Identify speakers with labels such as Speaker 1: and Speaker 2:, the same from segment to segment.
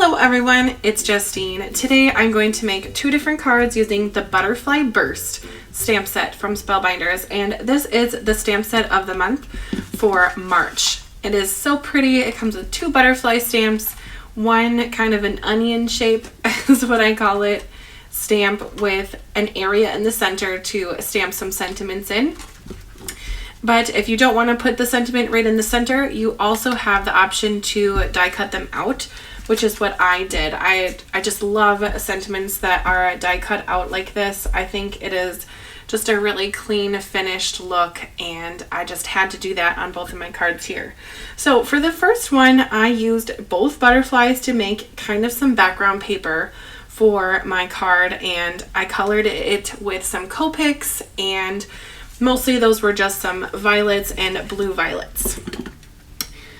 Speaker 1: Hello everyone, it's Justine. Today I'm going to make two different cards using the Butterfly Burst stamp set from Spellbinders, and this is the stamp set of the month for March. It is so pretty. It comes with two butterfly stamps, one kind of an onion shape is what I call it, stamp with an area in the center to stamp some sentiments in. But if you don't want to put the sentiment right in the center, you also have the option to die cut them out, which is what I did. I just love sentiments that are die cut out like this. I think it is just a really clean finished look, and I just had to do that on both of my cards here. So for the first one, I used both butterflies to make kind of some background paper for my card, and I colored it with some Copics, and mostly those were just some violets and blue violets.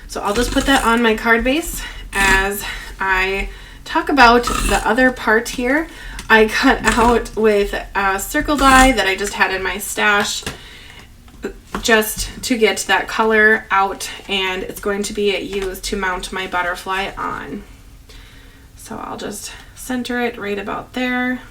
Speaker 1: So I'll just put that on my card base. As I talk about the other part here, I cut out with a circle die that I just had in my stash just to get that color out, and it's going to be used to mount my butterfly on. So I'll just center it right about there.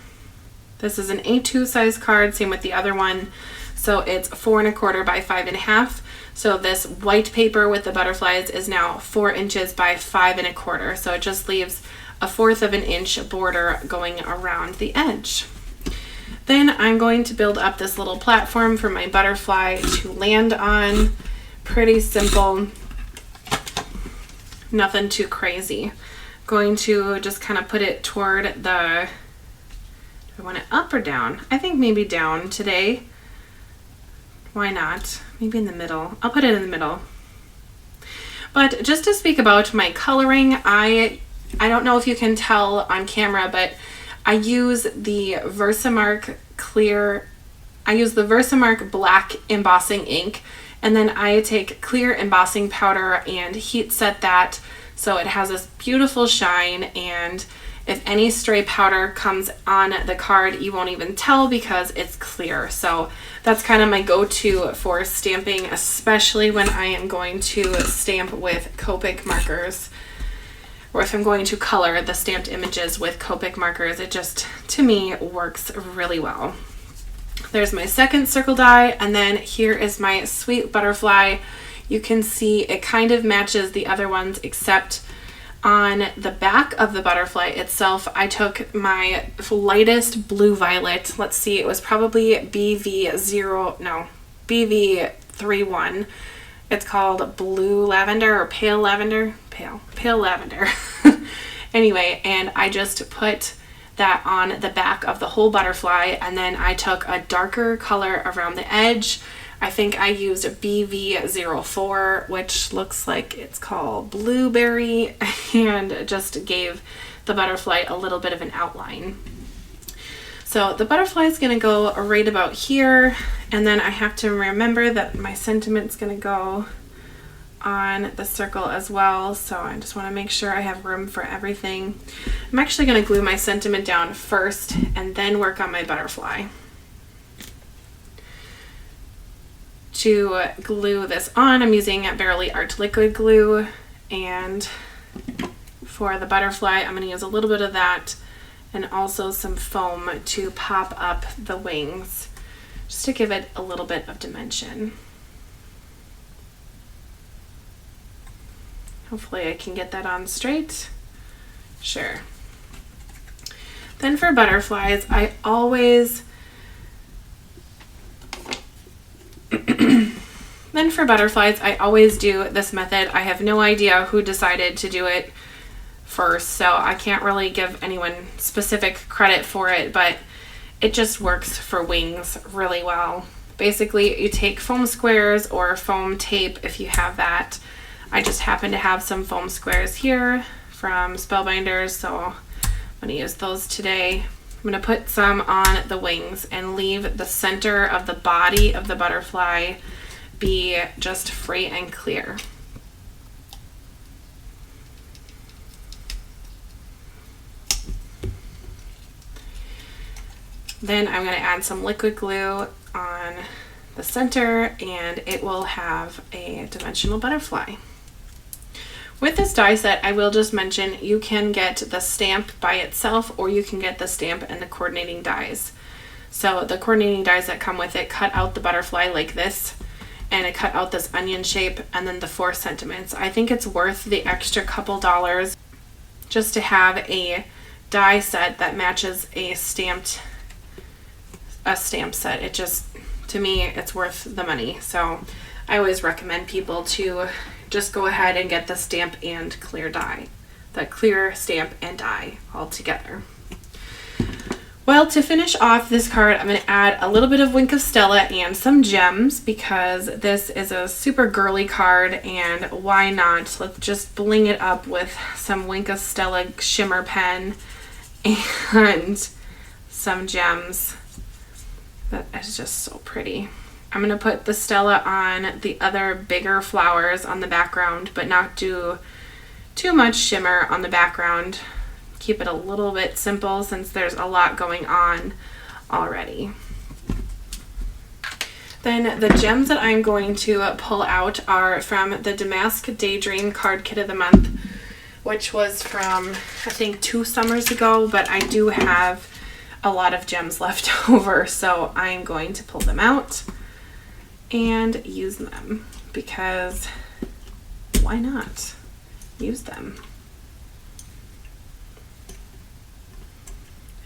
Speaker 1: This is an A2 size card, same with the other one. So it's 4 1/4 by 5 1/2. So this white paper with the butterflies is now 4 inches by 5 1/4. So it just leaves a 1/4 of an inch border going around the edge. Then I'm going to build up this little platform for my butterfly to land on. Pretty simple, nothing too crazy. Going to just kind of put it toward the, do I want it up or down? I think maybe down today. Why not? Maybe in the middle. I'll put it in the middle. But just to speak about my coloring, I don't know if you can tell on camera, but I use the Versamark clear, I use the Versamark black embossing ink, and then I take clear embossing powder and heat set that so it has this beautiful shine, and if any stray powder comes on the card, you won't even tell because it's clear. So that's kind of my go-to for stamping, especially when I am going to stamp with Copic markers, or if I'm going to color the stamped images with Copic markers. It just, to me, works really well. There's my second circle die, and then here is my sweet butterfly. You can see it kind of matches the other ones, except on the back of the butterfly itself, I took my lightest blue violet. Let's see, it was probably BV31. It's called blue lavender or pale lavender, pale lavender. Anyway, and I just put that on the back of the whole butterfly, and then I took a darker color around the edge. I think I used BV04, which looks like it's called blueberry, and just gave the butterfly a little bit of an outline. So the butterfly is going to go right about here, and then I have to remember that my sentiment's going to go on the circle as well, so I just want to make sure I have room for everything. I'm actually going to glue my sentiment down first and then work on my butterfly. To glue this on, I'm using Barely Art liquid glue, and for the butterfly I'm going to use a little bit of that and also some foam to pop up the wings, just to give it a little bit of dimension. Hopefully I can get that on straight. Sure. Then for butterflies, I always do this method. I have no idea who decided to do it first, so I can't really give anyone specific credit for it, but it just works for wings really well. Basically, you take foam squares or foam tape if you have that. I just happen to have some foam squares here from Spellbinders, so I'm going to use those today. I'm going to put some on the wings and leave the center of the body of the butterfly be just free and clear. Then I'm going to add some liquid glue on the center, and it will have a dimensional butterfly. With this die set, I will just mention you can get the stamp by itself, or you can get the stamp and the coordinating dies. So the coordinating dies that come with it cut out the butterfly like this, and it cut out this onion shape, and then the 4 sentiments. I think it's worth the extra couple dollars just to have a die set that matches a stamp set. It just, to me, it's worth the money. So I always recommend people to just go ahead and get the stamp and clear die, the clear stamp and die all together. Well, to finish off this card, I'm going to add a little bit of Wink of Stella and some gems, because this is a super girly card, and why not? Let's just bling it up with some Wink of Stella shimmer pen and some gems. That is just so pretty. I'm going to put the Stella on the other bigger flowers on the background, but not do too much shimmer on the background. Keep it a little bit simple since there's a lot going on already. Then the gems that I'm going to pull out are from the Damask Daydream card kit of the month, which was from, I think, 2 summers ago, but I do have a lot of gems left over, so I'm going to pull them out and use them, because why not use them?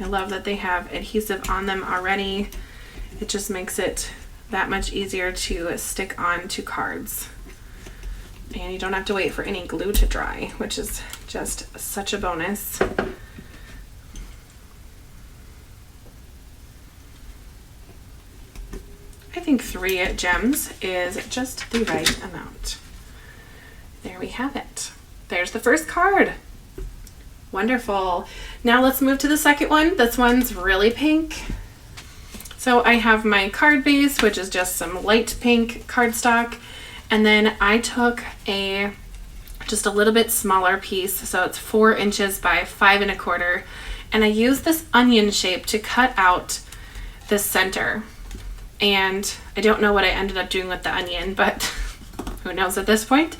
Speaker 1: I love that they have adhesive on them already. It just makes it that much easier to stick on to cards. And you don't have to wait for any glue to dry, which is just such a bonus. I think 3 gems is just the right amount. There we have it. There's the first card. Wonderful. Now let's move to the second one. This one's really pink. So I have my card base, which is just some light pink cardstock, and then I took just a little bit smaller piece, so it's 4 inches by 5 1/4, and I used this onion shape to cut out the center. And I don't know what I ended up doing with the onion, but who knows at this point.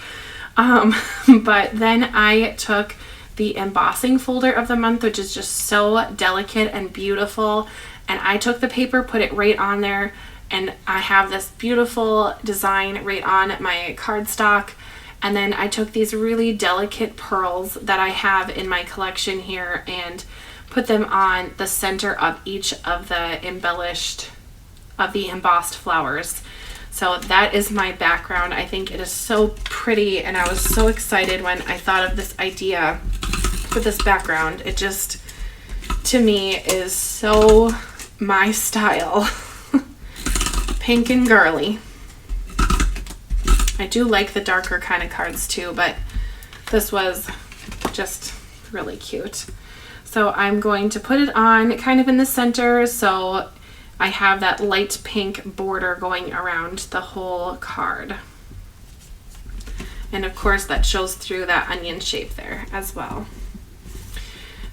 Speaker 1: But then I took the embossing folder of the month, which is just so delicate and beautiful, and I took the paper, put it right on there, and I have this beautiful design right on my cardstock. And then I took these really delicate pearls that I have in my collection here and put them on the center of each of the embossed flowers. So that is my background. I think it is so pretty, and I was so excited when I thought of this idea for this background. It just, to me, is so my style. Pink and girly. I do like the darker kind of cards too, but this was just really cute. So I'm going to put it on kind of in the center, so I have that light pink border going around the whole card. And of course that shows through that onion shape there as well.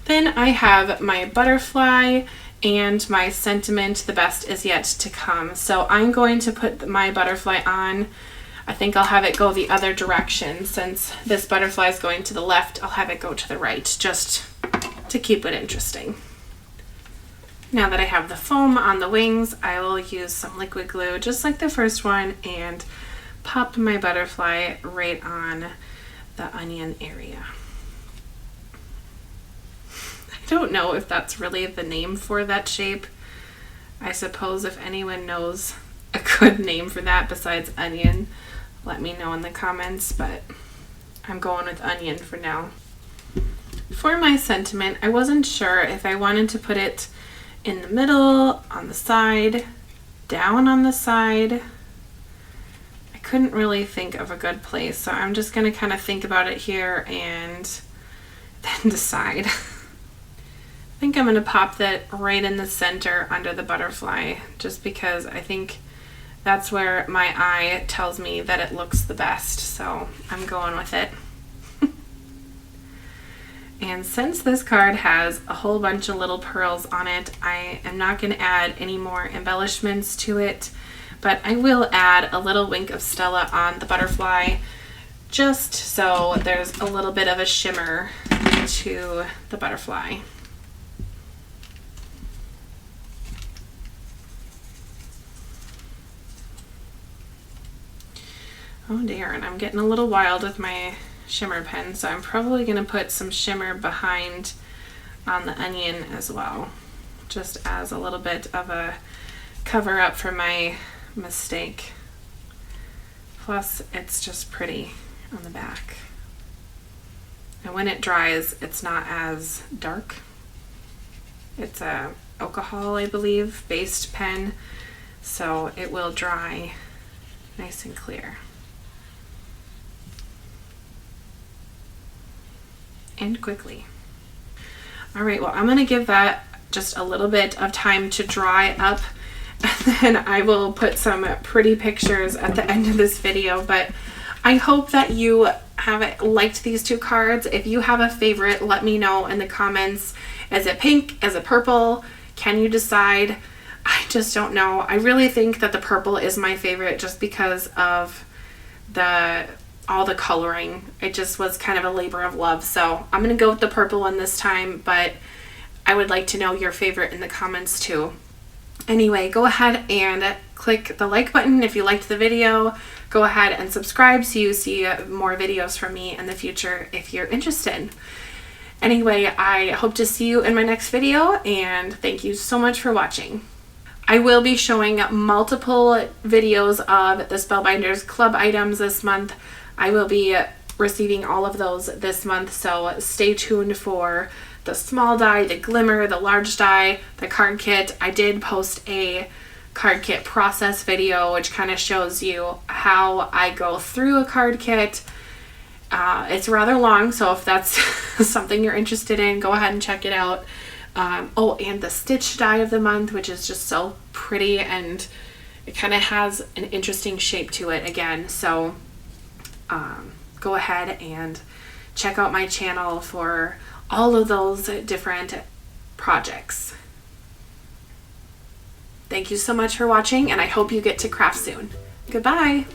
Speaker 1: Then I have my butterfly and my sentiment, the best is yet to come. So I'm going to put my butterfly on. I think I'll have it go the other direction. Since this butterfly is going to the left, I'll have it go to the right, just to keep it interesting. Now that I have the foam on the wings, I will use some liquid glue just like the first one and pop my butterfly right on the onion area. I don't know if that's really the name for that shape. I suppose if anyone knows a good name for that besides onion, let me know in the comments, but I'm going with onion for now. For my sentiment, I wasn't sure if I wanted to put it in the middle, on the side, down on the side. I couldn't really think of a good place, so I'm just going to kind of think about it here and then decide. I think I'm going to pop that right in the center under the butterfly, just because I think that's where my eye tells me that it looks the best, so I'm going with it. And since this card has a whole bunch of little pearls on it, I am not going to add any more embellishments to it, but I will add a little Wink of Stella on the butterfly just so there's a little bit of a shimmer to the butterfly. Oh dear, and I'm getting a little wild with my shimmer pen, so I'm probably going to put some shimmer behind on the onion as well, just as a little bit of a cover up for my mistake. Plus, it's just pretty on the back. And when it dries, it's not as dark. It's a alcohol, I believe, based pen, so it will dry nice and clear. And quickly. All right, well, I'm going to give that just a little bit of time to dry up, and then I will put some pretty pictures at the end of this video. But I hope that you have liked these two cards. If you have a favorite, let me know in the comments. Is it pink? Is it purple? Can you decide? I just don't know. I really think that the purple is my favorite just because of all the coloring. It just was kind of a labor of love. So I'm going to go with the purple one this time, but I would like to know your favorite in the comments too. Anyway, go ahead and click the like button if you liked the video. Go ahead and subscribe so you see more videos from me in the future if you're interested. Anyway, I hope to see you in my next video, and thank you so much for watching. I will be showing multiple videos of the Spellbinders club items this month. I will be receiving all of those this month, so stay tuned for the small die, the glimmer, the large die, the card kit. I did post a card kit process video which kind of shows you how I go through a card kit. It's rather long, so if that's something you're interested in, go ahead and check it out. Oh, and the stitch die of the month, which is just so pretty, and it kind of has an interesting shape to it again. So go ahead and check out my channel for all of those different projects. Thank you so much for watching, and I hope you get to craft soon. Goodbye.